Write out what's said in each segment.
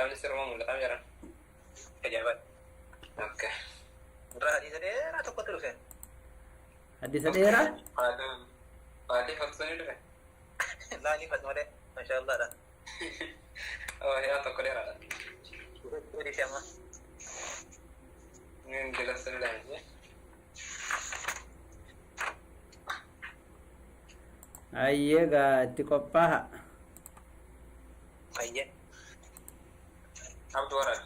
Tamni sirma mul'ata jiran. Ajaa'iba. Okay. Irraa hadiisa dheeraa tokkotti dhufe. Hadiisa dheeraa? Haadhi faksanii dhufe. Laalii fasmalee. Maashaallaadha. Yaa tokko dheeraadha. Hadiisa amma. Niin dilasanii dhaanii. Ayyeegaa itti qophaa'a. Ayyee. Abdu waraad.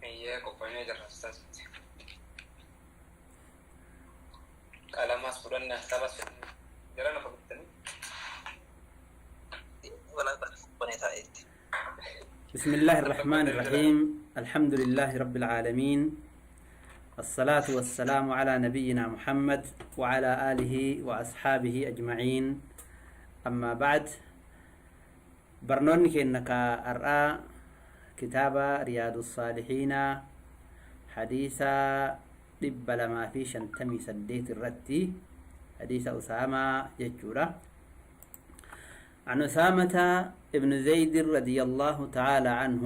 Iya, kopanya jelas saja. Kalau mas bulan nah, tabas jalan apa betul? Wala kopanya saya. بسم الله الرحمن الرحيم الحمد لله رب العالمين الصلاة والسلام على نبينا محمد وعلى آله وأصحابه أجمعين أما بعد برنونك إنك أرأى كتاب رياض الصالحين حديثا لب لما في شنتمي سديت الرتي حديث أسامة ججورة عن أسامة ابن زيد رضي الله تعالى عنه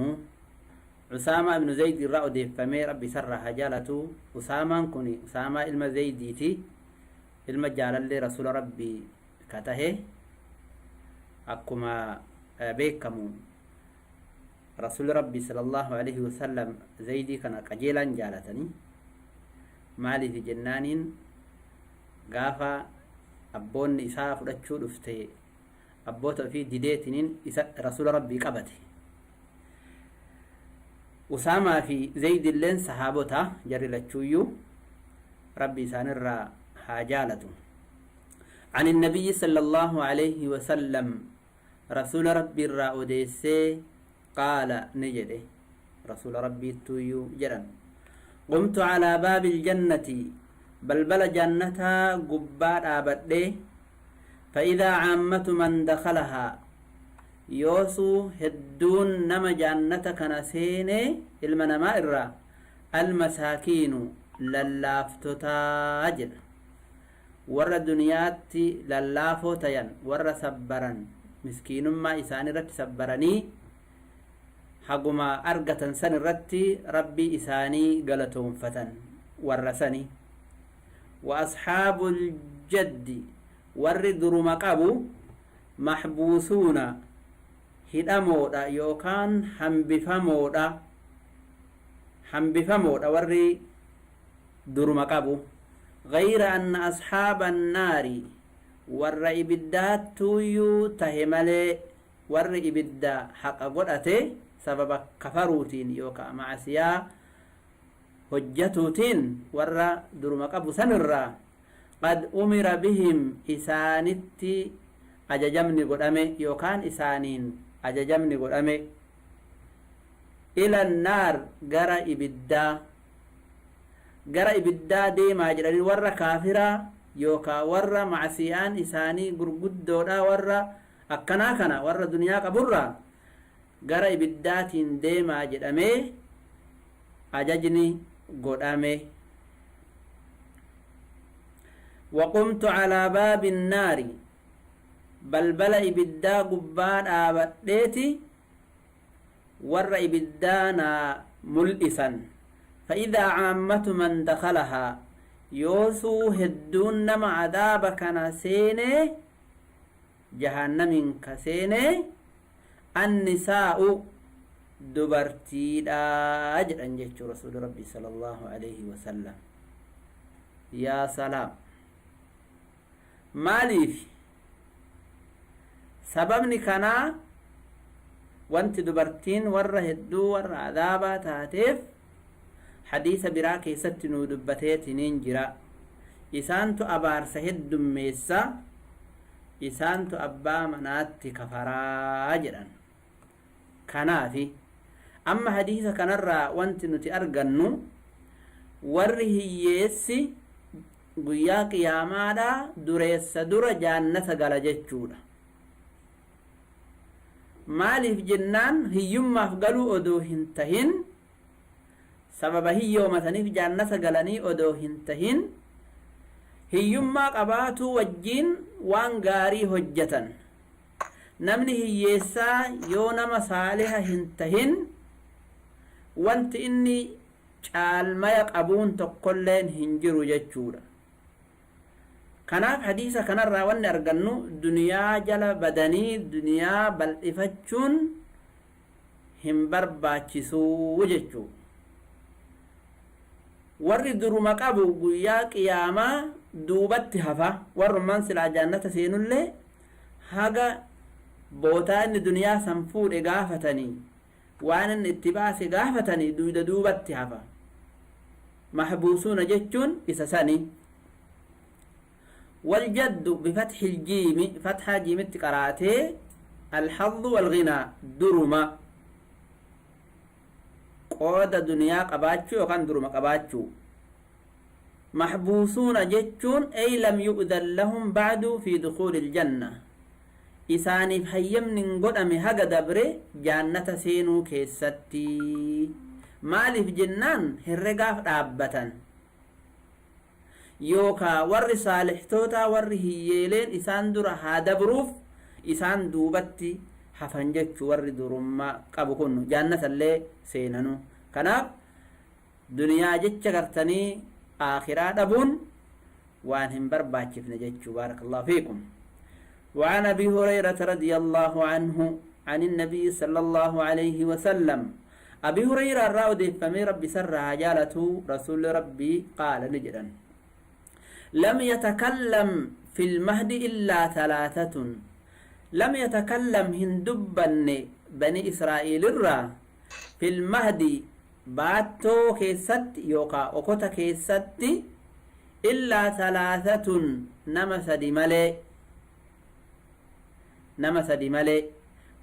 أسامة ابن زيد الرأودي فمير ربي سرها جالته أسامة كوني أسامة إلما زيديتي إلما جال اللي رسول ربي كته أكما بيكمو رسول ربي صلى الله عليه وسلم زيدي كان قجيلا جالتني مالي في جنان غافا أبون إساف رتشو دفتي أبوته في ديدتين رسول ربي قبته أسامة في زيد اللين صحابته جري لتشويو ربي سانر حاجالته عن النبي صلى الله عليه وسلم رسول ربي الرأوديسي قال نجده رسول ربي تويو جرن قمت على باب الجنة بلبل جنتها قبار آبده فإذا عامة من دخلها يوسو هدون نما جنتك نسين المنما إرى المساكين للافتو تاجر ور دنياتي للافو تين ور سبرا مسكين ما إساني رت سبرني حقما أرقة سن رتي ربي إساني قلتهم فتن ورسني وأصحاب الجد warri duruma qabu mahbusuuna hidhamoodha yookaan hambifamoodha warri duruma qabu gayra anna ashaaba annaari warra ibiddaattuyyuu tahe malee warri ibidda haqa godhate sababa kafaruutiin yookaan macasiyaa hojjatuutiin warra duruma qabu sanirraa قد أمر بهم إسانتي أججمني قدامي يوكان إسانين أججمني قدامي إلى النار قرأ إبدا دي ما جرى ورى كافرة يوكا ورى معسيان إساني قرقود دودا ورى أكنا كنا ورى دنيا كبرى قرأ إبدات دي ما جرى أججني قدامي وقمت على باب النار بلبل إبدا قبان آبديتي ور إبدانا ملئسا فإذا عامة من دخلها يوسو هدون مع عذابك نسيني جهنم كسيني النساء دبرتي لا أجر أنجت رسول ربي صلى الله عليه وسلم يا سلام maaliif sababni kanaa wanti dubartiin warra hedduu warra adaabaa taateef hadiisa biraa keessatti nuu dubbateetiniin jira isaantu abaarsa heddummeessa isaantu abbaa manaatti kafaraa jedhan kanaafi amma hadiisa kanarraa wanti nuti argannu warri hiyyeessi guyyaa qiyaamaadha dureessa dura jaannata gala jechuudha maaliif jennaan hiyyummaaf galuu odoo hin tahin sababa hiyyoomataniif jaannata galanii odoo hin tahin hiyyummaa qabaatuu wajjiin waan gaarii hojjetan namni hiyyeessaa yoo nama saaliha hin tahin wanti inni caalmaya qabuun tokkolleen hin jiru jechuudha. kanaaf hadiisa kanarraa wanni argannu duniyaa jala badanii duniyaa bal'ifachuun hin barbaachisuu jechuu. warri duruma qabu guyyaa qiyaamaa duubatti hafa warrummaan silaa jaannata seenullee haga bootaa inni duniyaa san fuudhe gaafatanii waan inni itti baase gaafatanii duubatti hafa. محبوسون جتون إسساني والجد بفتح الجيم فتح جيم قراءته الحظ والغنى درما قود دنيا قباتشو وكان درما قباتشو محبوسون جتون أي لم يؤذن لهم بعد في دخول الجنة إساني بحيم ننقل أمي هقا دبري جانة سينو كيستي maaliif jennaan herregaaf dhaabbatan yookaa warri saalixtoota warri hiyyeeleen isaan dura haa dabruuf isaan duubatti hafan jechuu warri durummaa qabu kun jaannatallee seenanu. kanaaf duniyaa jecha gartanii aakhiraa dhabuun waan hin barbaachifne jechuu. baarakallahu fiikum. وعن أبي هريرة رضي الله عنه عن النبي صلى الله عليه وسلم أبي هريرة الراود فمي ربي سرها جالته رسول ربي قال نجدا لم يتكلم في المهد إلا ثلاثة لم يتكلم هندبن بني إسرائيل الرا في المهد باتو كيست يوقع وكوتا كيست إلا ثلاثة نمس دي ملي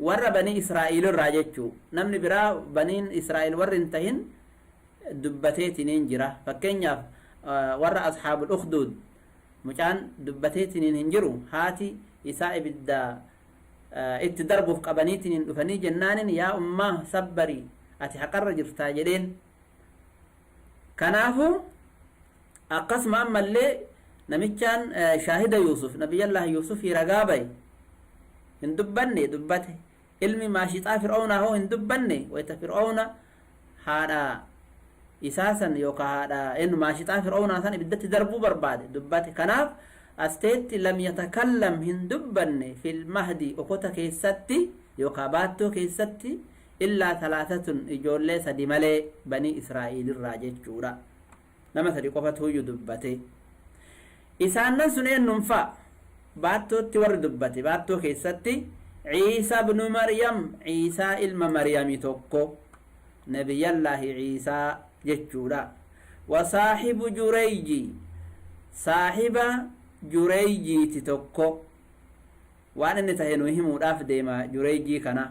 warra banii israa'il irraa jechuu namni biraa baniin israa'il warri hin tahin dubbateetiniin jira. fakkeenyaaf warra ashaabul ukhdud mucaan dubbateetiniin hin jiru haati isaa ibidda itti darbuuf qabaniitiniin dhufanii jennaanin yaa ummaa sabbarii ati haqarra jirtaa jedheen. kanaafu akkasuma ammallee namichaan shaahida yuusuf nabiyyallah yuusufii ragaa baye hin dubbanne dubbate ilmi maashixaa fir'aunaa hoo hin dubbanne wayta fir'auna haadha isaasan yookaa haadha enu maashixaa fir'aunaa san ibiddatti darbuu barbaade dubbate. kanaaf asteetti lam yatakallam hin dubbanne fil mahdi okota keessatti yookaa baattoo keessatti illaa talaatatun ijoollee sadi malee banii israa'il irraa jechuudha. nama sadi qofatuuyyu dubbate. isaannan sun eenyumfa baattootti warri dubbate baattoo keessatti ciisaa ibnu maryam ciisaa ilma maryami tokko nabiyallaahi ciisaa jechuudha. wasaahibu jurayji saahiba jurayjiiti tokko waan inni tahe nu himuudhaaf deema jurayjii kana.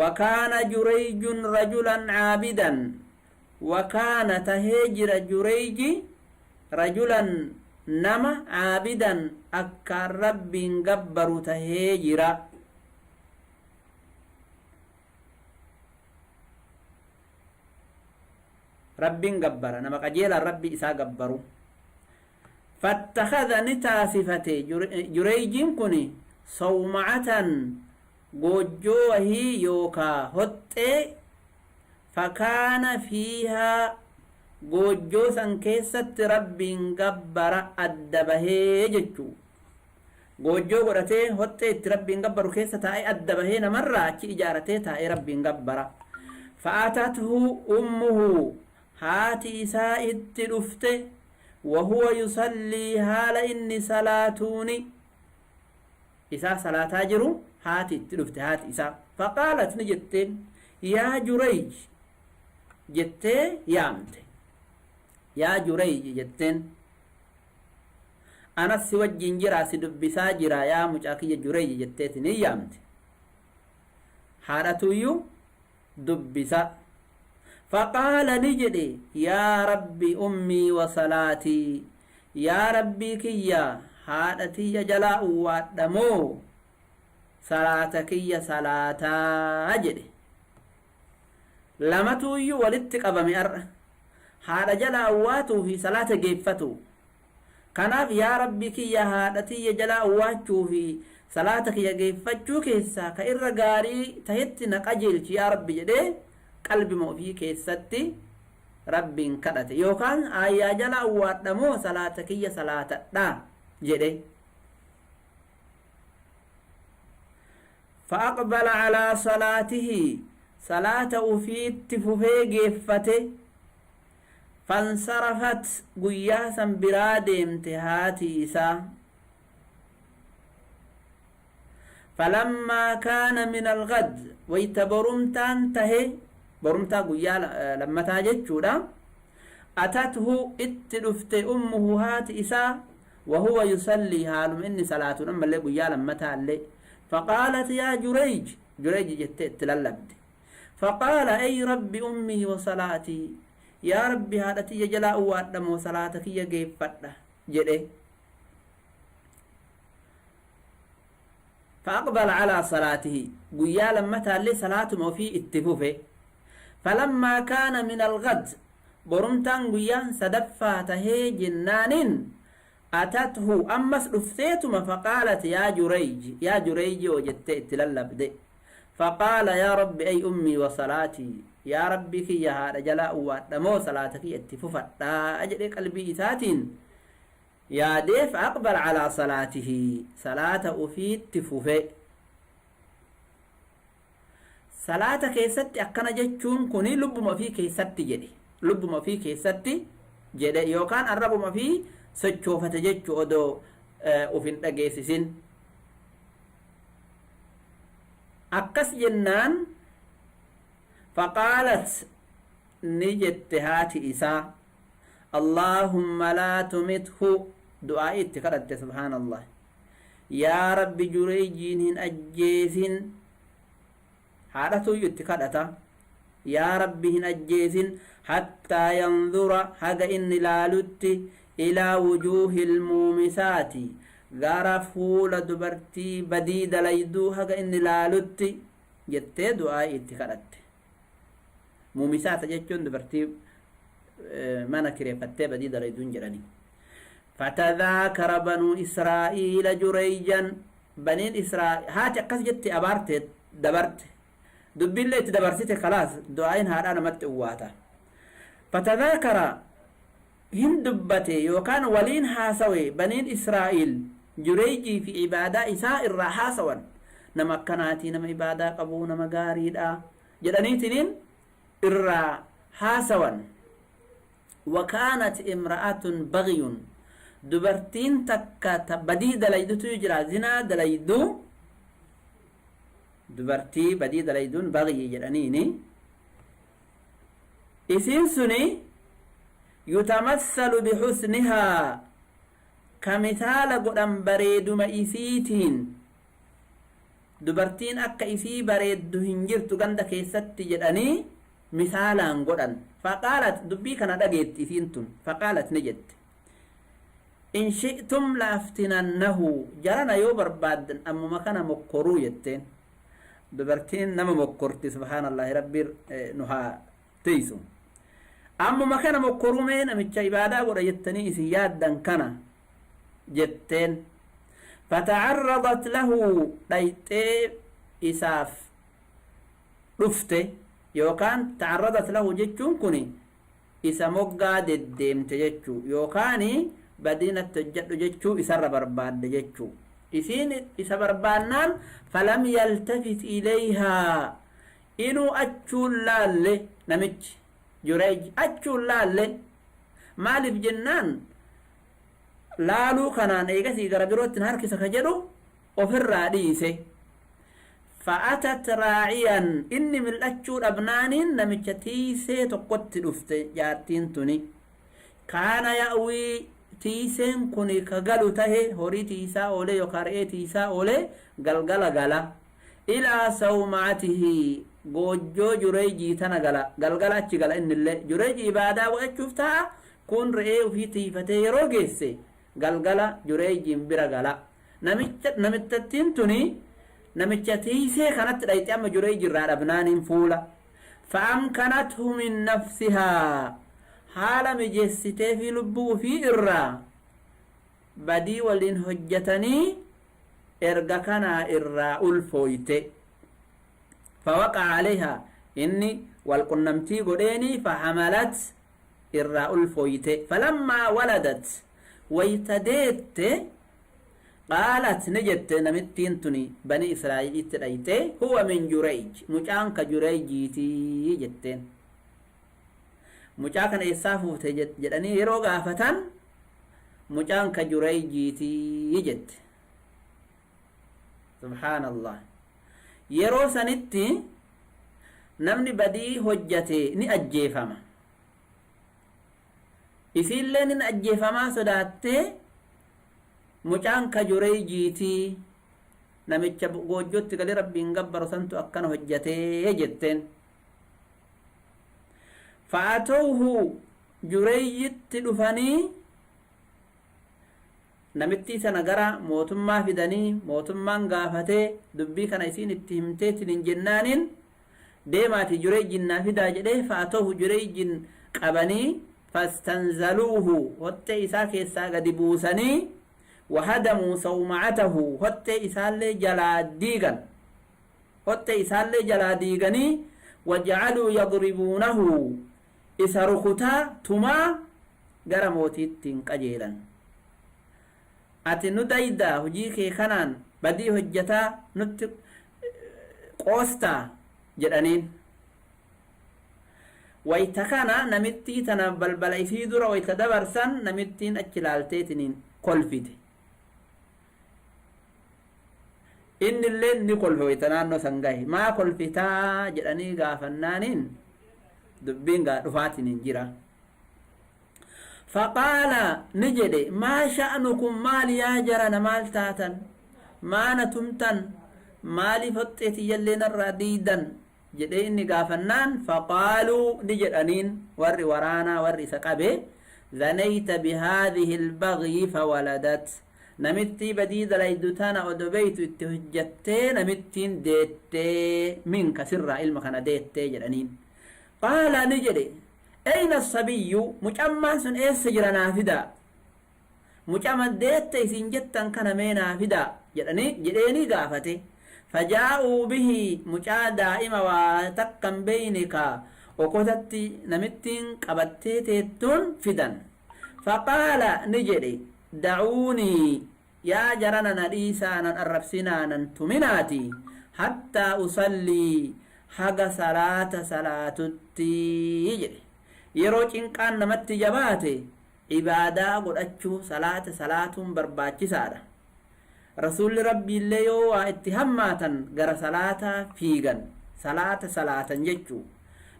wakaana jurayjun rajulan caabidan wakaana tahee jira jurayji rajulan nama caabidan akkaan rabbiin gabbaru tahee jira. rabbiin gabbara nama qajeelaan rabbi isaa gabbaru. fattakada ni taasifate jurayjiin kun sawmacatan goojjoo wahii yookaa hoxxee fakaana fiihaa goojjoo san keessatti rabbiin gabbara adda bahee jechuu. goojjoo godhatee hoxxee itti rabbiin gabbaru keessa taa'ee adda bahee namarraa achi ijaaratee taa'ee rabbiin gabbara. fa'atathu ummuhu haati isaa itti dhufte wahuwa yusallii haala inni salaatuuni isaa salaataa jiru haati itti dhufte haati isaa. faqaalat ni jetteen yaa jurayj jettee yaamte. yaa jurayj jetteen anas si wajjin jiraa si dubbisaa jira yaa mucaa kiyya jurayj jetteeti ni yaamte. haadhatuyyuu dubbisa. فقال نجدي يا ربي أمي وصلاتي يا ربي كيا حادتي جلاء وادمو salaata kiyya salaataa jedhe lamatuuyyuu walitti qabame ar'a haadha jala awwaatuu fi salaata geeffatu kanaaf yaa rabbi kiyya haadha tiyya jala awwaachuu fi salaata kiyya geeffachuu keessaa ka irra gaarii tahetti na qajeelchi yaa rabbi jedhee qalbima ofii keessatti rabbiin kadhate yookaan ayyaa jala awwaadhamoo salaata kiyya salaatadha jedhe فأقبل على صلاته صلاة أفيت ففي جيفته فانصرفت قياسا براد امتهاتي إسا فلما كان من الغد ويتبرمتان تهي برمتا قيا لما تاجت شودا أتته اتلفت أمه هات إسا وهو يصلي هالم إني صلاة أما اللي قيا لما تالي فقالت يا جريج جريج جت تللبد فقال أي رب أمي وصلاتي يا ربي هذا تي جلاء وادم وصلاتك يا جيب فتح جده فأقبل على صلاته قيا لما تالي صلاة ما في اتفوفه فلما كان من الغد برمتان قيا سدفا تهي جنان أتته أمس رفتيتما فقالت يا جريج وجدت تللبد فقال يا رب أي أمي وصلاتي يا ربي كي يا هذا جلاء واتمو صلاتك اتففت أجل قلبي إتاتين يا ديف أقبل على صلاته صلاة أفيد تفوفي صلاة كيست أكنا جتشون كوني لب ما في كيست جدي لب ما في كيست جدي يوكان الرب ما في سجوفة جتشو أدو أفين تجيسسين أكس جنان فقالت نجت هاتي إسا اللهم لا تمته دعائي اتكرت سبحان الله يا رب جريجين أجيسين حالته يتكرت يا رب أجيسين حتى ينظر حق إن لالت إلى وجوه المومسات غار فول دبرتي بديد ليدو حق إن لالت جتة دعائي اتكرت مومسات جتون دبرتي mana kireeffattee badii dalayduun jedhani فتذاكر بنو إسرائيل جريجا بنين إسرائيل هات أكس جت أبارت دبرت دب اللي تدبرت خلاص دعائن هذا أنا مت قواتا فتذاكر هندبتي وكان ولين هاسوي بنين إسرائيل جريجي في عبادة إساء الراحة سوا نما كناتي نما عبادة قبو نما قاريدا جدانيتين الراحة سوا وكانت امرأة بغي دبرتين تكا بدي دليدو تجرى زنا دليدو دبرتي بدي دليدون بغي جرانيني اسين سني يتمثل بحسنها كمثال قدام بريد مئسيتين دبرتين أكا إسي بريد هنجرتو غندك يستي جراني مثالا قدام فقالت دبي كان دقيت إثينتم فقالت نجد إن شئتم لافتننه جرنا يوبر بعد أما ما كان مقرو يتين دبرتين نما مقرتي سبحان الله ربي نها تيسو أما ما كان مقرو مين أمتش عبادة ورا يتني إسياد دن كان جتين فتعرضت له دايتي إساف رفته يوكان تعرضت له جتشون كوني إسا مقا ديمت جتشو يوكاني بدينة تجد جتشو إسا ربرباد جتشو إسين إسا بربانان فلم يلتفت إليها إنو أتشو لالي نمج جريج أتشو لالي مالي بجنان لالو كانان إيقاسي غربيروت نهاركي سكجدو وفر راديسي فأتت راعيا إني من الأجور أبنان نمجتي سيتقوت دفت جارتين تني كان يأوي تيسين كوني كغلو تهي هوري تيسا أولي يقارئي تيسا أولي غلغل غلا إلى سومعته غوجو جريجي تنغلا غلغل أتش غلا إن اللي جريجي إبادة وأتشوفتها كون رئي في تيفتي يروغيسي غلغل جريجي مبرا غلا نمجتتين تني namicha tiisee kanatti dhayxe amma Jurayj irraa dhabnaaniin fuula fa'amkanathu min nafsihaa haala mijeessitee fi lubbuu fi irraa badii waliin hojjetanii erga kanaa irraa ulfooyte fawaqa'a alayhaa inni walqunnamtii godheeni fahamalat irraa ulfooyte falammaa waladat waytadeette qaalat ni jette namittiin tuni bani israa'iilitti dhayte huwa min Jurayj mucaan ka Jurayjiitii jetteen mucaa kana eessaa fuute jedhanii yeroo gaafatan mucaan ka Jurayjiitii jette subhaanallah yeroo sanitti namni badii hojjate ni ajjeefama isiillee ni ajjeefamaa sodaattee mucaan ka Jurayjiitii namicha goojjootti galee rabbiin gabbaru santu akkana hojjatee jetteen fa'atoohu Jurayjitti dhufanii namittii sana gara mootummaa fidanii mootummaan gaafatee dubbii kana isiin itti himteetiin hin jennaaniin deemaati Jurayjin naa fidaa jedhee fa'atoohu Jurayjin qabanii fastanzaluuhu hottee isaa keessaa gadi buusanii وهدموا صومعته هتي إسالي جلا ديغني وجعلوا يضربونه إسرختا تما غرموتي تنقجيلا أتنو دايدا هجيكي خنان بدي هجتا نت قوستا جلانين ويتكانا نمتي تنبل بلعي في درا ويتدبرسن نمتين أجلالتيتنين قلفيتي inni illee ni kolfooyta naannoo san gahe maa kolfitaa jedhanii gaafannaaniin dubbiin gaa dhufaatiin hin jira faqaala ni jedhe maa sha'nukum maali yaa jarana maal taatan maana tumtan maaliif hoxxeetiyyallee narraa diidan jedhee inni gaafannaan faqaaluu ni jedhaniin warri waraanaa warri isa qabe zanayta bihaadhihi albagyi fawaladat namittii badii dalaydu tana odobeytu itti hojjattee namittiin deettee minka sirraa ilma kana deettee jedhaniin qaala ni jedhe ayna asabiyyu mucammaan sun eessa jira naa fidaa mucama deette isin jettan kana mee naa fidaa jedheeni gaafate fajaa'uu bihi mucaa daa'ima waa takkan beynika okotatti namittiin qabattee teettuun fidan faqaala ni jedhe دعوني يا جرنا نريسا نربسنا ننتمناتي حتى أصلي حق صلاة تيجري يروج إن كان نمت جباتي عبادة قد أتشو صلاة برباتي سادة رسول ربي اللي يو اتهماتا غر صلاة فيغن صلاة جيجو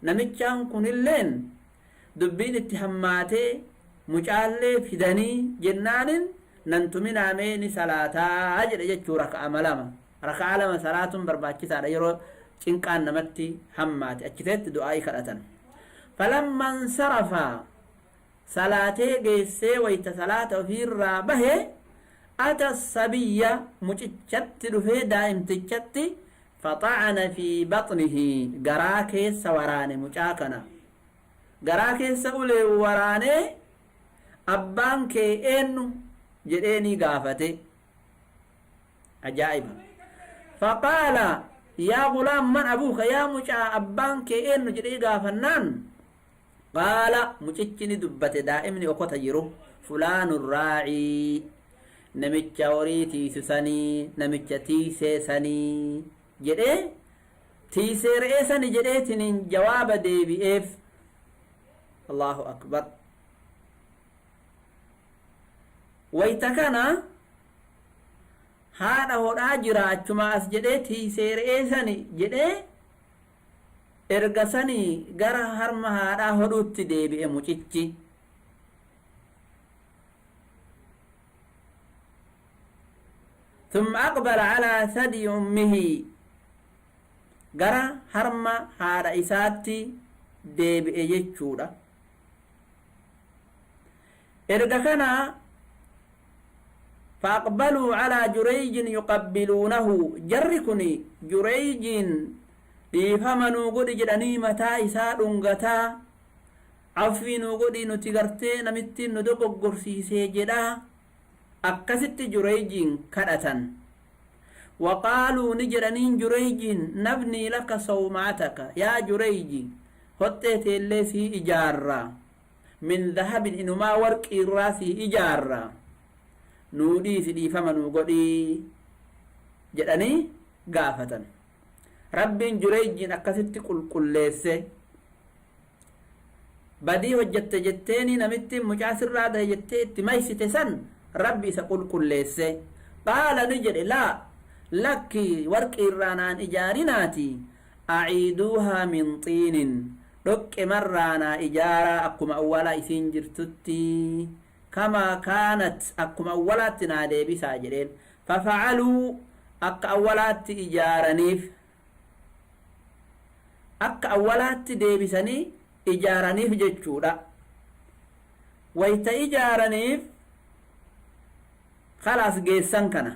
نمتشان كن اللين دبين اتهماتي mucaallee fidanii jennaanin nantuminaa meeni salaataa jedhe jechuu raka'a lama salaatuun barbaachisaadha yeroo cinqaan namatti hammaate achiteetti du'aa'ii kadhatan falamman sarafaa salaatee geessee wayta salaata ofiirraa bahe ata sabiyya mucichatti dhufee daa'imtichatti faxacana fi baxnihi garaa keessa waraane mucaa kana garaa keessa ulee waraanee abbaan kee eenyu jedheeni gaafate ajaa'iba faqaala yaa gulaam man abuuka yaa mucaa abbaan kee eenyu jedhee gaafannaan qaala mucichi ni dubbate daa'imni okota jiru fulaanu raacii namicha horii tiisisanii namicha tiisee sanii jedhee tiisee re'ee sani jedheetiniin jawaaba deebi'eef allahu akbar wayta kana haadha hodhaa jira achuma as jedhee tiisee re'ee sani jedhee erga sanii gara harma haadhaa hodhuutti deebi'e mucichi ثم أقبل على ثدي أمه gara harma haadha isaatti deebi'e jechuudha erga kana فأقبلوا على جريج يقبلونه جركني جريج dhiifama godhi jedhanii mataa isaa dhungataa affii godhi nuti gartee namitti nu dogoggorsiisee jedhaa akkasitti Jurayjiin kadhatan waqaaluu ni jedhaniin Jurayjiin nabnii laka sawmaataka yaa Jurayji hotteete illee sii ijaarraa min dhahabin inumaa warqii irraa sii ijaarraa nuu dhiisi dhiifama godhi jedhanii gaafatan rabbiin Jurayjiin akkasitti qulqulleesse badii hojjette jetteeni namitti mucaa sirraa dahe jettee itti maysite san rabbi isa qulqulleesse qaala ni jedhe laa lakki warqii irraa naan ijaarinaati aciiduuhaa min xiinin dhoqqe marraanaa ijaaraa akkuma awwalaa isiin jirtutti kamaa kaanat akkuma awwalaatti naa deebisaa jedheen fafacaluu akka awwalaatti ijaaraniif akka awwalaatti deebisanii ijaaraniif jechuudha wayta ijaaraniif khalaas geessan kana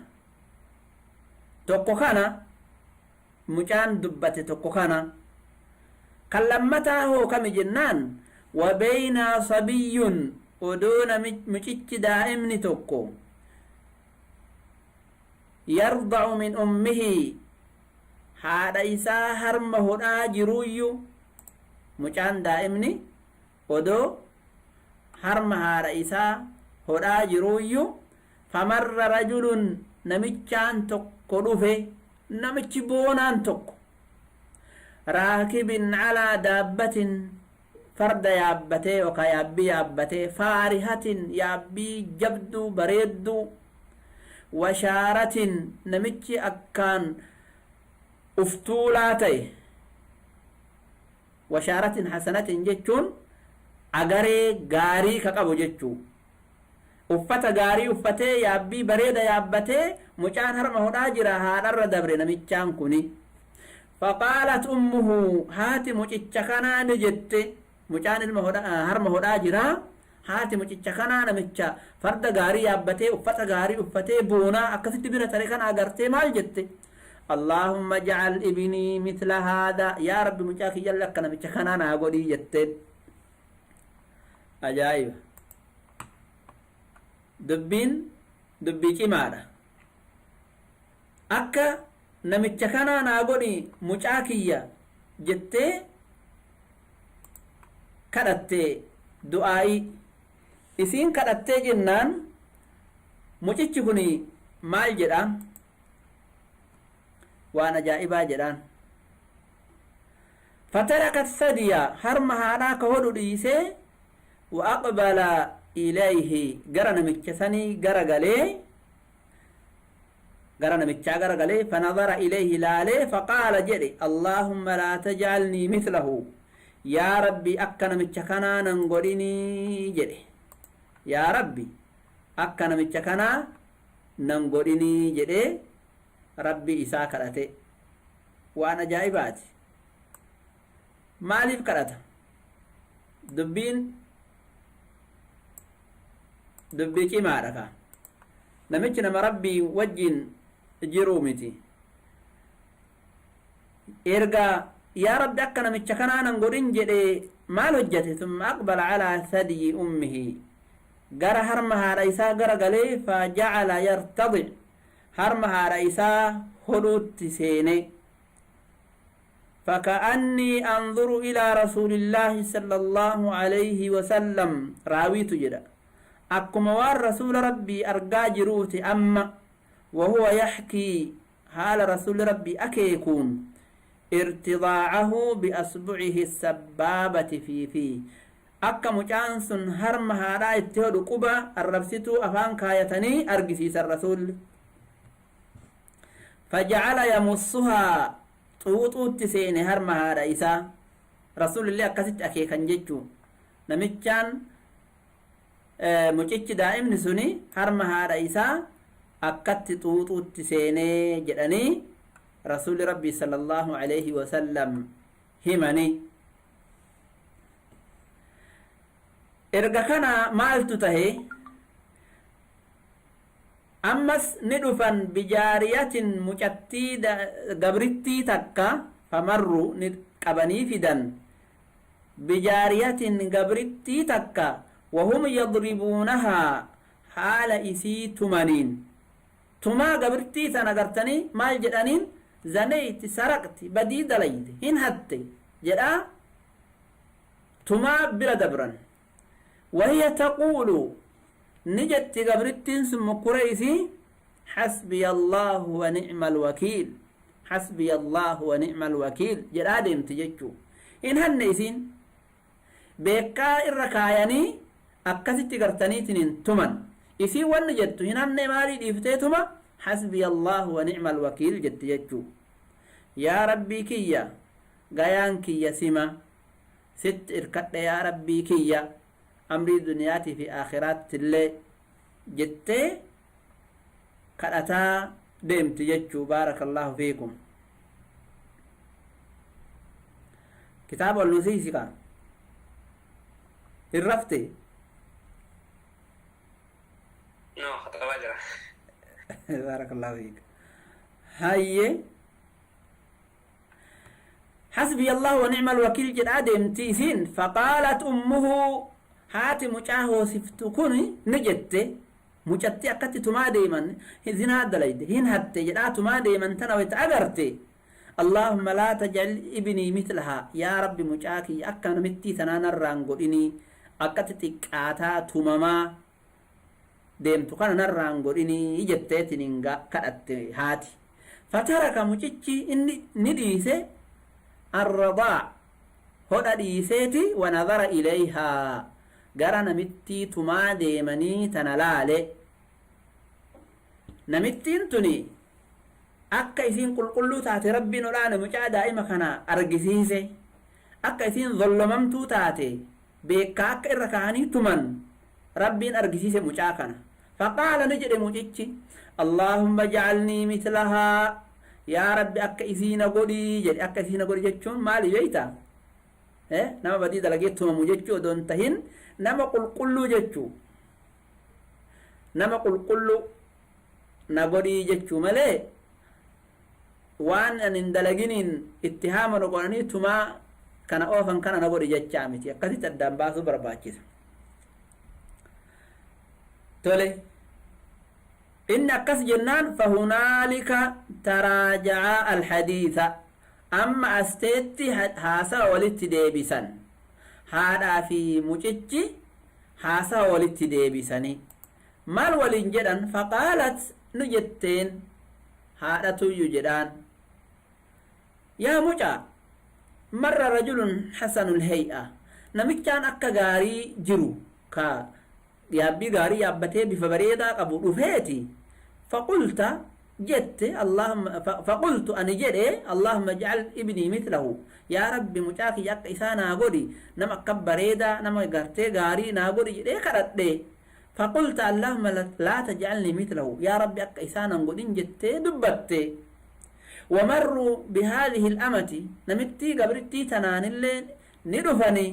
tokko kana mucaan dubbate tokko kana kan lammataa hoo kami jennaan wa beeynaa sabiyyun odoona mucichi daa'imni tokko yardacu min ummihi haadha isaa harma hodhaa jiruuyyu mucaan daa'imni odoo harma haadha isaa hodhaa jiruuyyu famarra rajulun namichaan tokko dhufe namichi boonaan tokko raakibin calaa daabbatin farda yaabbatee yookaan yaabbii yaabbatee faarihatin yaabbii jabduu bareedduu washaaratin namichi akkaan uftuulaa ta'e washaaratin hasanatin jechuun agaree gaarii ka qabu jechuu uffata gaarii uffatee yaabbii bareeda yaabbatee mucaan harma hodhaa jira haadharra dabre namichaan kuni faqaalat ummuhu haati mucicha kanaa ni jette mucaan harma hodhaa jira haati mucicha kanaa namicha farda gaarii yaabbatee uffata gaarii uffatee boonaa akkasitti bira tare kana agartee maal jette اللهم اجعل ابني مثل هذا يا رب مجاك يلك انا مجاكنا انا اقولي جتين اجايب دبي كمانا اكا نمجاكنا انا اقولي مجاكية جتي كدتي دعائي اسين كدتي جنان مجاكي مال جدام وانا جائبا جدان فتركت ثديا هرمها راك ودو ديسي وأقبل إليه قرن مكسني قرن مكسا فنظر إليه لالي فقال جري اللهم لا تجعلني مثله يا ربي أكنا مكسكنا ننقرني جري يا ربي أكنا مكسكنا ننقرني جري ربي إساء كرته وانا جائباتي maaliif kadhata dubbii cimaadha ka namichi nama rabbii wajjin jiruu miti erga yaa rabbi akka namicha kanaanan godhin jedhe maal hojjate thumma aqbala calaa thadyi ummihi gara harma haadha isaa gara galee fajacala yartadic harma haadha isaa hodhuutti seene فكأني أنظر إلى رسول الله صلى الله عليه وسلم راويت جدا أكما وار رسول ربي أرقى جروت أما وهو يحكي حال رسول ربي أكيكون ارتضاعه بأصبعه السبابة في أكا مجانس هرمها لا اتهد قبا الربستو أفان كايتني أرقسيس الرسول فجعل يمصها xuuxuutti seene harma haadha isaa rasuulillee akkasitti akeekan jechuu namichaan mucichi daa'imni suni harma haadha isaa akkatti xuuxuutti seenee jedhanii rasuuli rabbii sallallahu alayhi wasallam himani erga kana maaltu tahe ammas ni dhufan bijaariyatin mucattii gabrittii takka famarru ni qabanii fidan bijaariyatin gabrittii takka wahum yadribuunahaa haala isii tumaniin tumaa gabrittii tan agartanii maal jedhaniin zaneyti saraqti badii dalayte hin hatte jedhaa tumaa bira dabran wahiya taquulu نجت قبرتين ثم كريسي حسبي الله ونعم الوكيل حسبي الله ونعم الوكيل جرادم تججو إن هنيسين بيكا الركاياني أكاسي قرتني تنين تمن إسي ونجت هن هني مالي ديفتيتما حسبي الله ونعم الوكيل جت تججو يا ربي كيا غيان كيا سما ست إركت يا ربي كيا أمري دنياتي في آخرات اللي جتة كأتا ديمت جتشو بارك الله فيكم كتاب النسيسي كان الرفتي نو خطأ واجرة بارك الله فيك هاي حسبي الله ونعم الوكيل جد آدم تيسين فقالت أمه هاتي مجاه وصفتكوني نجتة مجتة أكتت ما ديما هذين هذا ليد هين هتة جدات ما ديما تنويت أجرتي اللهم لا تجعل ابني مثلها يا رب مجاكي أكن متي تنانا الرانغو إني أكتتك آتا تماما ديم تقال نرانغو إني جتة نينغا كأت هاتي فترك مجتي إني نديسة الرضاع هذا ديسيتي ونظر إليها gara namitti tumaa deemanii tana laale namittiin tuni akka isiin qulqulluu taate rabbiin olaana mucaa daa'ima kana argisiise akka isiin zollomamtuu taate beekaa akka irra kaanii tuman rabbiin argisiise mucaa kana faqaala ni jedhe mucichi allahumma ja'alnii mitlahaa yaa rabbi akka isiina godhii jedhe akka isiina godhi jechuun maali beeyta nama badii dalagee tumamu jechuu odoon tahin nama qulqulluu jechuu nama qulqulluu na godhii jechuu malee waan anin dalaginiin itti haama noqonanii tumaa kana oofan kana na godhi jechaa miti akkasitti addaan baasuu barbaachisa tole inni akkas jennaan fahunaalika taraaja'aa alhadiisa amma asteetti haasawa walitti deebisan haadhaa fi mucichi haasawa walitti deebisanii maal waliin jedhan faqaalat nu jetteen haadhatuyyu jedhaan yaa mucaa marra rajulun hasanul hay'a namichaan akka gaarii jiru ka yaabbii gaarii yaabbatee bifa bareedaa qabu dhufeeti faqulta جت اللهم فقلت أنا جري اللهم اجعل ابني مثله يا رب مجاك ياك إسانا غوري نما كبريدا نما غرتي غاري ناغوري جري كرت فقلت اللهم لا تجعلني مثله يا رب ياك إسانا غوري جت دبت ومروا بهذه الأمة نمتي قبرتي تنان اللي ندفني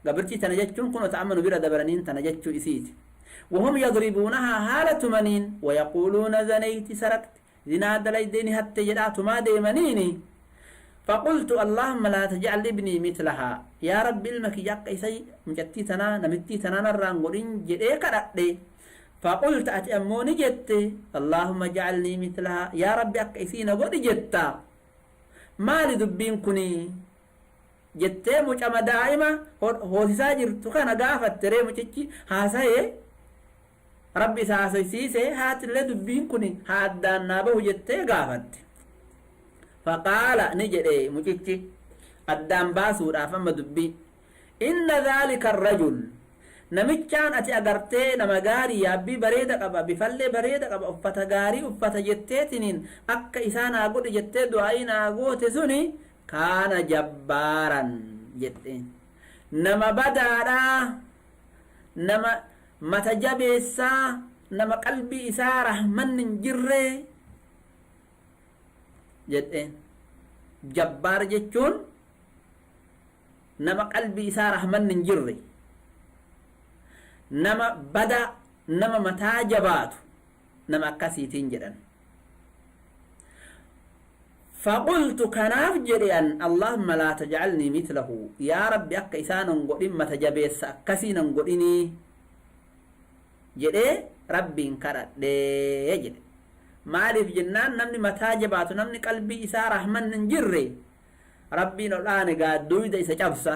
قبرتي تنجتشون كنوا تعملوا بيرا دبرانين تنجتشو إسيتي وهم يضربونها حالة منين ويقولون زنيت سرقت زنا دليديني حتى جدعت ما ديمنيني فقلت اللهم لا تجعل ابني مثلها يا رب علمك يق إسي مجتي تنا نمتي تنا نرانغورين جدئ كرأتي فقلت أتأموني جت اللهم اجعلني مثلها يا رب يق إسي نقول جتا ما لدبين كني جتة مجمع دائما هو ساجر تكنا قافت تري مجتي هاساي rabbi saasaysiise haatillee dubbiin kun haaddaan naa bahu jettee gaafatte faqaala ni jedhe mucichi addaan baasuudhaaf amma dubbii inna dhaalika arrajul namichaan ati agartee nama gaarii yaabbii bareeda qaba bifallee bareeda qaba uffata gaarii uffata jetteetiniin akka isaa naa godhi jettee du'aa'ii naa goote suni kaana jabbaaran jedheen nama badaadhaa nama mata jabeessaa nama qalbii isaa rahmanni hin jirre jedheen jabbaar jechuun nama qalbii isaa rahmanni hin jirre nama bada nama mataa jabaatu nama akkasiitiin jedhan فقلت كناف جريان اللهم لا تجعلني مثله يا ربي أكا إسانا نقولين ما تجابيس أكسينا نقوليني جري ربي انكرت دي جري معرف جنان نمني متاجبات نمني قلبي إسا رحمن ننجري ربي الآن قاد دويد إسا جبسة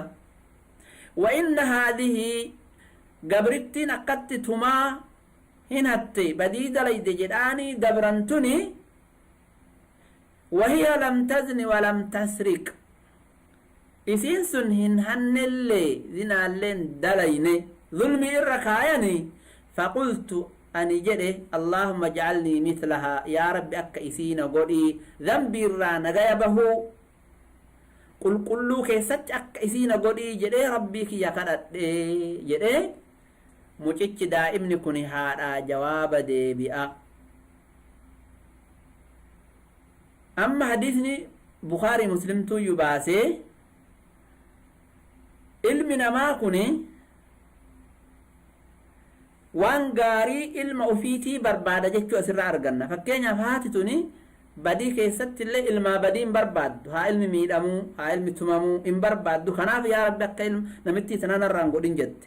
وإن هذه قبرتين أقدتما هنهتي بديد ليد جراني قبرنتني وهي لم تزن ولم تسرق إسين سنهن هن اللي ذنا اللين دليني ظلمي الركايني فقلت أني جده اللهم اجعلني مثلها يا رب أك إسين قولي ذنبي الرانا غيبه قل قلو كيست أك إسين قولي جده ربي كي يكرت جده مجيش دائم نكوني هذا جواب دي بأ أما حديثني بخاري مسلم تو يباسي علمنا ما كوني وان غاري علم أفيتي بربادة جتشو أسر أرغنا فكينا فهاتتوني بدي كيست اللي علم بدين برباد ها علم ميدامو ها علم تمامو إن برباد خناف يا رب دك علم نمتي تنانا رانقو دين جت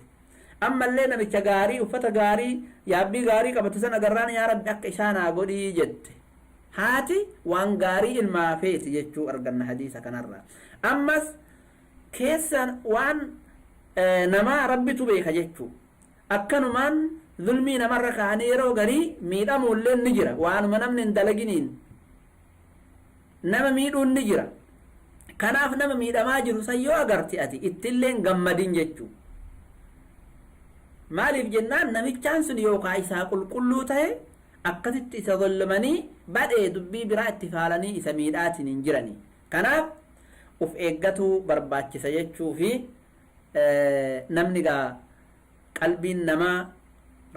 أما اللي نمتش غاري وفتا غاري يابي غاري كبتسان أغران يا رب دك إشانا قولي جت هاتي وان غاري المافيت جتشو أرغن حديثة كنرى أمس كيسان وان نما ربي تبيك جتشو أكنو من ظلمي نمر كانيرو غري ميدامو اللين نجرة وانو نمن دلقنين نما ميدو نجرة كناف نما ميداما جرو سيو أغرتي أتي اتلين غمدين جتشو مالف جنان نمي چانسون يوقع إسا قلقلو تهي akkasitti isa zollamanii badhee dubbii biraa itti faalanii isa miidhaatiin hin jirani kanaaf uf eeggatuu barbaachisa jechuu fi namni gaa qalbiin namaa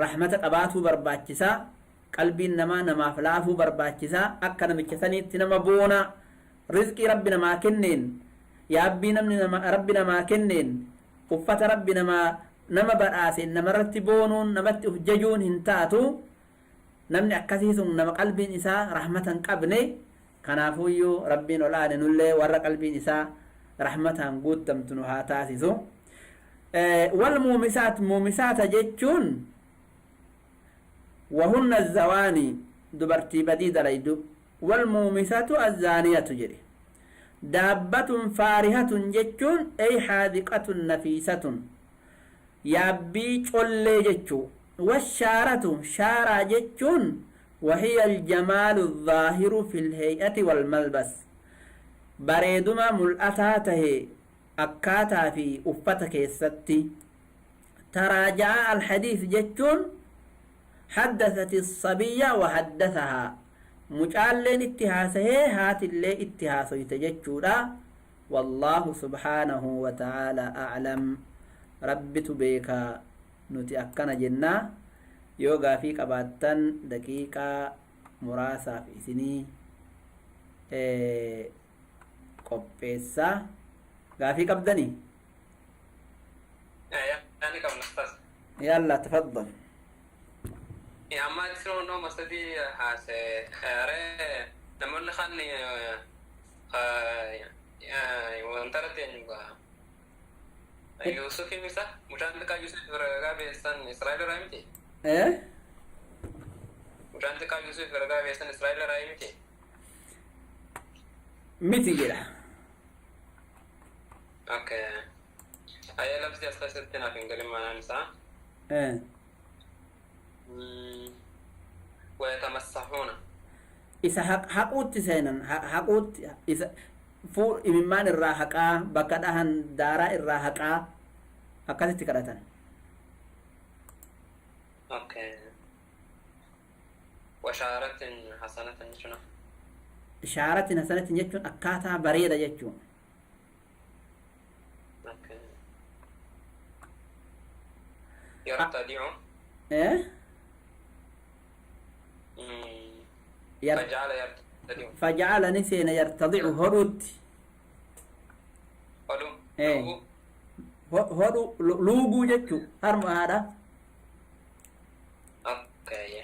rahmata qabaatuu barbaachisa qalbiin namaa namaaf laafuu barbaachisa akka namicha saniitti nama boona rizqii rabbi namaa kenneen yaabbii namni rabbi namaa kenneen uffata rabbi nama badhaaseen namarratti boonuun namatti uf jajuun hin taatu namni akkasii sun nama qalbiin isaa rahmatan qabne kanaafuyyuu rabbiin olaane nullee warra qalbiin isaa rahmatan guutamtu nu haa taasisu wal muumisaata jechuun wahunna zawaani dubartii badii dalaydu wal muumisatu azzaaniyatu jedhe daabbatun faarihatun jechuun ay haadiqatun nafiisatun yaabbii collee jechuu والشارة شارة جتون وهي الجمال الظاهر في الهيئة والملبس بريدما ملأتاته أكاتا في أفتك الستي تراجع الحديث جتون حدثت الصبية وحدثها مجعلين اتهاسه هات اللي اتهاسه يتججودا والله سبحانه وتعالى أعلم ربت بيكا nuti akkana jennaa yoo gaafii qabaattan daqiiqaa muraasaaf isinii qopheessaa gaafii qabdanii يعني كم نختص يلا تفضل يا أما تسمعون نوم مستدي حاس أرى نمر لخاني وانترت يعني يوسف يمسح مجاند كا يوسف برغا بيستان إسرائيل رايمتي ايه مجاند كا يوسف برغا بيستان إسرائيل رايمتي متى جرا اوكي أي لفظ يستسلتنا في كلمة ننسى ايه ويتمسحون isa haquutti seenan haquutti isa fuul imimmaan irraa haqaa bakka dhahan daaraa irraa haqaa akkasitti kadhatan اوكي وشارة حسنة شنو ishaaratin hasanatin jechuun akkaataa bareeda jechuun اوكي يرتدع eh فجعل يرتدع فجعل نسين يرتضع هدوت قالوا ايه هدو لوغو جتشو هرم هذا Okay.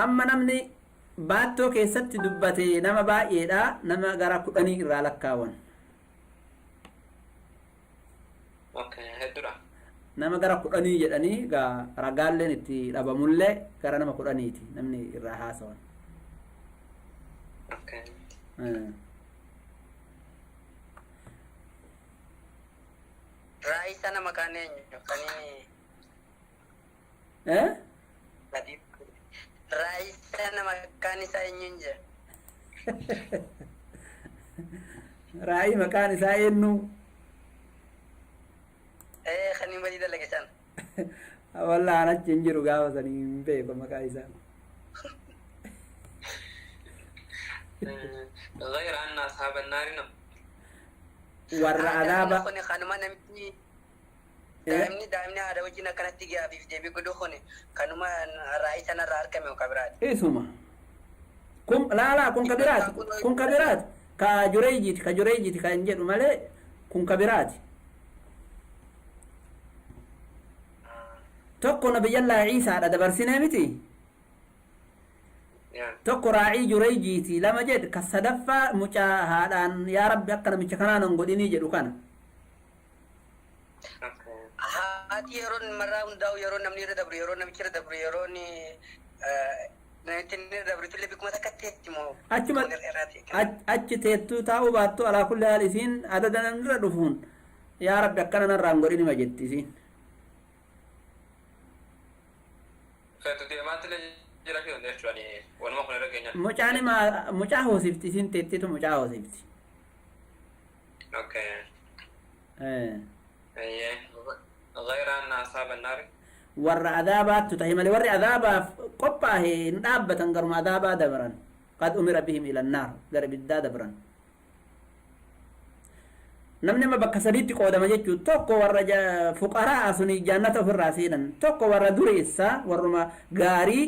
amma namni baattoo keessatti dubbate nama baay'eedha nama gara 10 irraa lakkaawan Okay. Heddudha. nama gara 10 jedhanii gaa ragaalleen itti dhabamullee gara nama 10ti namni irraa haasawan Okay. Raisa nama kan eenyu kan tadi Raisa nama kan isa eenyuun je raa'ii maqaan isaa eenyu kan hin badii dalagisan wallaan achi hin jiru gaafa sanii hin beeku maqaa isaa غير أن أصحاب النار نعم. warra adaaba kuni kanuma namni daa'imni haadha wajjin akkanatti gaafiif deebii godhu kuni kanuma Raisa narraa argame kabiraati isuma kun laalaa kun kabiraati ka jureeyjiiti ka hin jedhu malee kun kabiraati tokko nabiyyallaa Ciisaadha dabarsinee miti tokko raa'ii jureeyjiiti lama jedh ka sadaffaa mucaa haadhaan yaa rabbi akka namicha kanaan hin godhinii jedhu kana haati yeroon marraa hundaa'u yeroo namni irra dabru yeroo namichi irra dabru yeroo namichi irra dabritullee bikkuma takkatti jetti moo achi teettuu taa'uu baattu alaa kulli haal isiin adadan irra dhufuun yaa rabbi akkana narraa hin godhinima jetti isiin mucaa hoosifti isiin teettitu mucaa hoosifti Okay. غير أن أصحاب النار warra adaabaattu tahe malee warri adaabaaf qophaahe hin dhaabbatan garuma adaabaa dabran qad umira bihim ila annaar gara ibiddaa dabran namni amma bakka sadiitti qoodama jechuu tokko warra fuqaraa suni jannata ofirraa seenan tokko warra dureessa warruma gaarii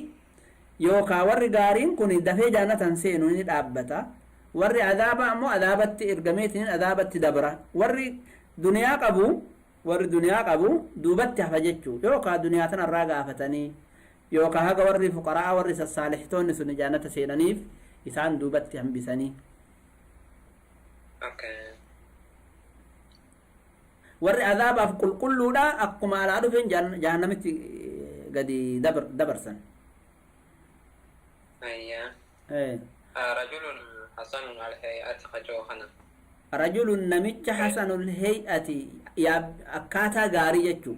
yookaa warri gaariin kun dafee jannatan seenu ni dhaabbata warri adaaba ammoo adaabatti ergameetiin adaabatti dabra warri duniyaa qabu duubatti hafa jechuu yookaa duniyaa tanarraa gaafatanii yookaa haga warri fuqaraa warri sassaalihtoonni sun jannata seenaniif isaan duubatti hambisanii Okay. warri adaabaaf qulqulluudha akkuma alaa dhufeen jahannamitti gadi dabarsan رجل حسن على الهيئة خجوخنا rajulun namicha hasanul hay'ati akkaataa gaarii jechuu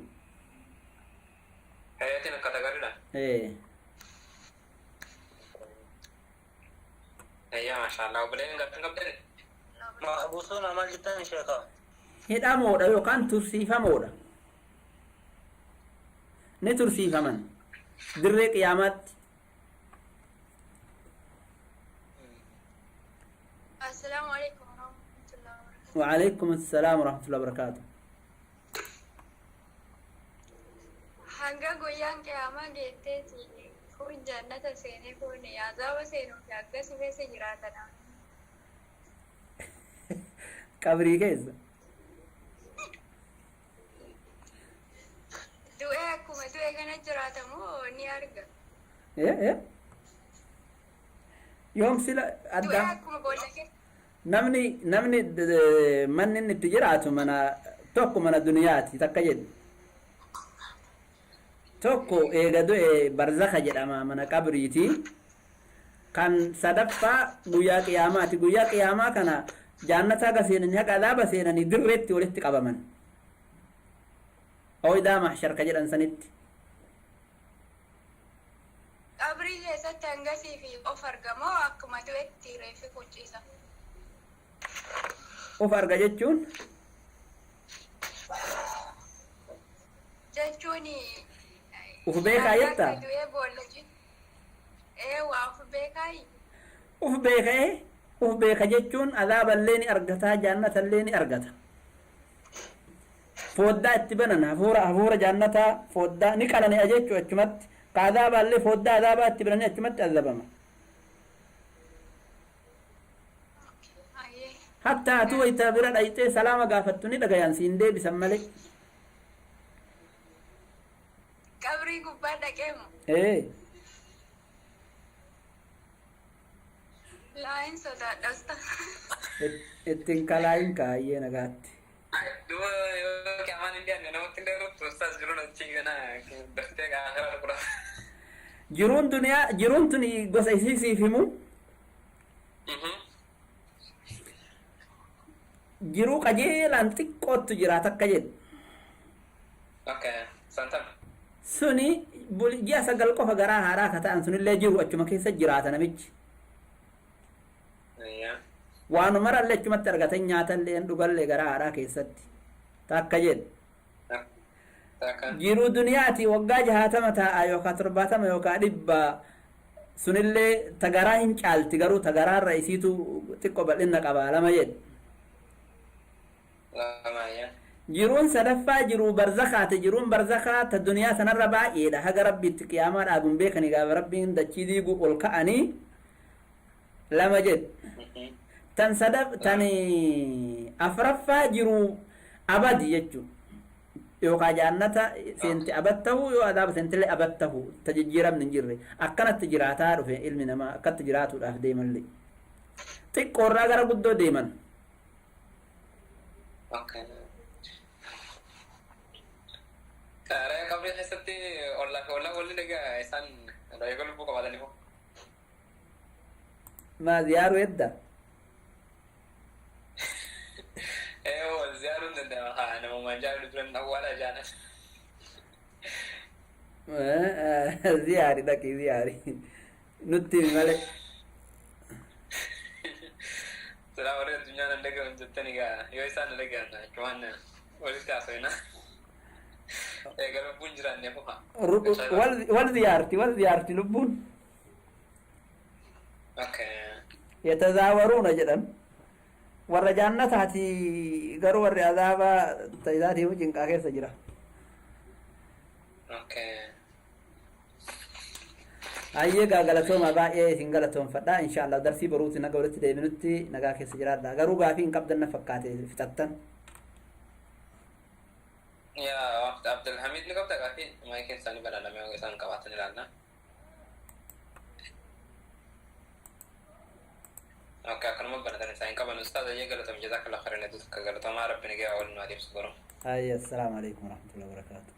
هيئتنا كتغريدا هي ما شاء الله وبلين قبل محبوسون عمل جدا شيخا hidhamoodha yookaan tursiifamoodha ni tursiifaman dirree qiyaamaatti السلام عليكم ورحمة الله وبركاته. وعليكم السلام ورحمة الله وبركاته Hanga guyyaan qiyaamaa geetteeti kun jannata seenee kun azaaba seenuu fi akkasi keessa jiraatan. qabrii keessa Du'ee akkuma du'ee kana jiraatamu ni arga. yoom sila Du'ee adda akkuma boolla keessa. namni manni inni itti jiraatu mana tokko mana duniyaati takka jedhu tokko eega du'e barzaka jedhama mana qabriiti kan sadaffaa guyyaa qiyaamaati guyyaa qiyaamaa kana jannata haga seenanii haga adaaba seenanii dirreetti walitti qabaman ooyidaa mahsharka jedhan sanitti Qabrii keessatti hangasii fi of argamoo akkuma du'etti reeffi qunciisa. of arga jechuun Jechuun uf beekaa jetta du'ee boolla waa of beekaayi. uf beeka jechuun adaaballee ni argata jannatallee ni argata fooddaa itti banan hafuura jannataa fooddaa ni qalani'a jechuu achumatti ka adaaballee fooddaa adaabaa itti bananii achumatti azabama hatta atu wayta bira dhayxee salaama gaafattu ni dhagayan siin deebisan malee qabrii gubbaa dhaqeemu laayin sodaadhasta ittiin kalaayin kaayyee nagaatti Dua keaman India namatti illee irratti ustaas jiruun achi kana daftee gaafara dhukura. jiruun tun gosa isii siif himu jiruu qajeelaan xiqqootu jira takka jedhu Okay, santam. suni ji'a 9 qofa garaa haaraa ka ta'an sunillee jiru achuma keessa jiraata namichi Yeah. waanuma rallee achumatti argatan nyaatallee dhugallee garaa haaraa keessatti takka jedhu Takkan. jiruu duniyaati waggaa 60 taa'a yookaan 70 yookaan 100 sunillee tagaraa hin caalti garuu tagaraarra isiitu xiqqoo bal'inna qabaa lama jedhu Lama ya. jiruun sadaffaa jiruu barzakaati jiruun barzakaa ta duniyaa sanarra baay'eedha haga rabbiitti qiyaamaa dhaabuun beekanii gaafa rabbiin dachii diiguu ol ka'anii lama jedhu tan afraffaa jiruu abadi jechuun yookaan jaannata seenti abattahu yoo adaaba seentillee abattahu ta jijjiiramni hin jirre akkanatti jiraataa dhufe ilmi namaa akkatti jiraatuudhaaf deemallee xiqqoorraa gara guddoo deeman Okay. Karena kabri keessatti olla walli dhagaa isaan eeguu lubbuu qabaatanii moo? maa ziyaaru edda Wal ziyaaruun danda'ama haa namummaan jaallu turan awwaala jaana. ziyaari dhaqii ziyaari nutti himi malee Silaa warri addunyaan hin dhagahan jettanii gaa yoo isaan dhagahan achumaan walitti haasawina. Egaa lubbuun jiraannee qofa. wal ziyaarti lubbuun Okay. yatazaawaruuna jedhan warra jaannataati garuu warri azaabaa ta'isaatiifu cinqaa keessa jira Okay. ayyee gaa galatooma baay'ee isin galatoonfadha inshaallah darsii boruuti naga walitti deebinutti nagaa keessa jiraadha garuu gaafii hin qabdan na fakkaate fixattan Ya, Abdulhamid ni qabda gaafii maayikiin isaanii badhaadhamee isaan qabaatan ilaalla. Okay, akkanuma banatan isaan qaban ustaaz ayyee galatoom jazakallahu khairan hedduutu akka galatooma rabbi nagee wal nu adeemsu garuu. ayye assalaamu alaikum warahmatullahi wabarakaatu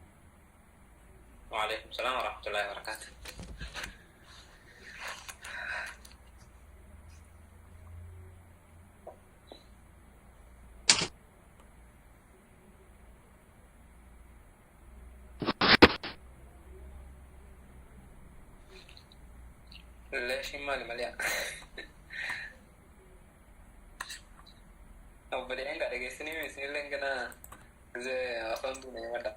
وعليكم السلام ورحمة الله وبركاته. ليش مالي مليان أو بدين قاعد يجلسني مسنين لين كنا زي أصلا دنيا ما